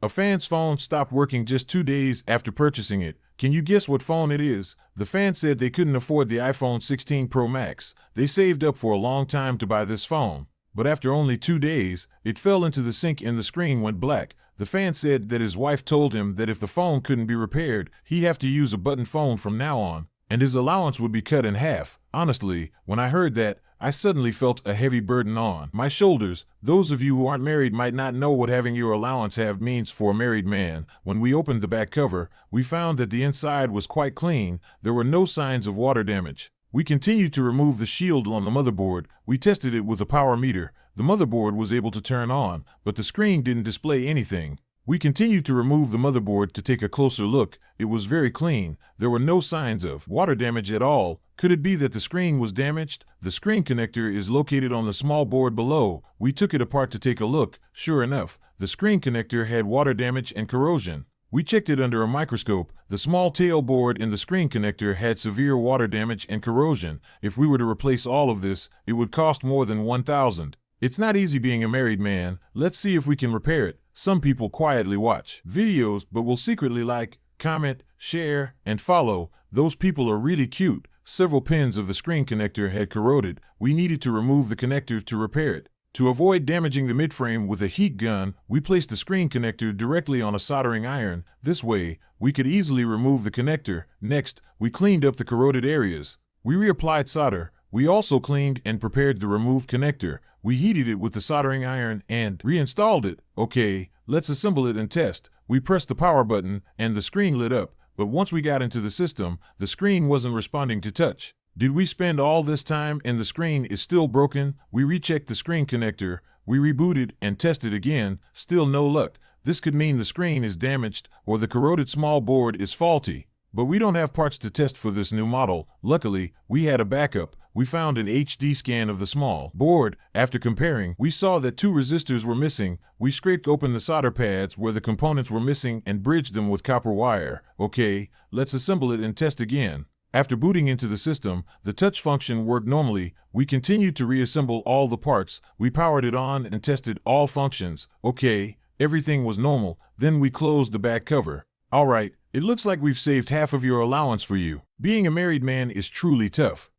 A fan's phone stopped working just 2 days after purchasing it. Can you guess what phone it is? The fan said they couldn't afford the iPhone 16 Pro Max. They saved up for a long time to buy this phone. But after only 2 days, it fell into the sink and the screen went black. The fan said that his wife told him that if the phone couldn't be repaired, he'd have to use a button phone from now on, and his allowance would be cut in half. Honestly, when I heard that, I suddenly felt a heavy burden on my shoulders. Those of you who aren't married might not know what having your allowance halved means for a married man. When we opened the back cover, we found that the inside was quite clean. There were no signs of water damage. We continued to remove the shield on the motherboard. We tested it with a power meter. The motherboard was able to turn on, but the screen didn't display anything. We continued to remove the motherboard to take a closer look. It was very clean. There were no signs of water damage at all. Could it be that the screen was damaged? The screen connector is located on the small board below. We took it apart to take a look. Sure enough, the screen connector had water damage and corrosion. We checked it under a microscope. The small tail board in the screen connector had severe water damage and corrosion. If we were to replace all of this, it would cost more than $1,000. It's not easy being a married man. Let's see if we can repair it. Some people quietly watch videos, but will secretly like, comment, share, and follow. Those people are really cute. Several pins of the screen connector had corroded. We needed to remove the connector to repair it. To avoid damaging the midframe with a heat gun, we placed the screen connector directly on a soldering iron. This way, we could easily remove the connector. Next, we cleaned up the corroded areas. We reapplied solder. We also cleaned and prepared the removed connector. We heated it with the soldering iron and reinstalled it. Okay, let's assemble it and test. We pressed the power button and the screen lit up, but once we got into the system, the screen wasn't responding to touch. Did we spend all this time and the screen is still broken? We rechecked the screen connector, we rebooted and tested again, still no luck. This could mean the screen is damaged or the corroded small board is faulty. But we don't have parts to test for this new model. Luckily, we had a backup. We found an HD scan of the small board. After comparing, we saw that 2 resistors were missing. We scraped open the solder pads where the components were missing and bridged them with copper wire. Okay, let's assemble it and test again. After booting into the system, the touch function worked normally. We continued to reassemble all the parts. We powered it on and tested all functions. Okay, everything was normal. Then we closed the back cover. All right, it looks like we've saved half of your allowance for you. Being a married man is truly tough.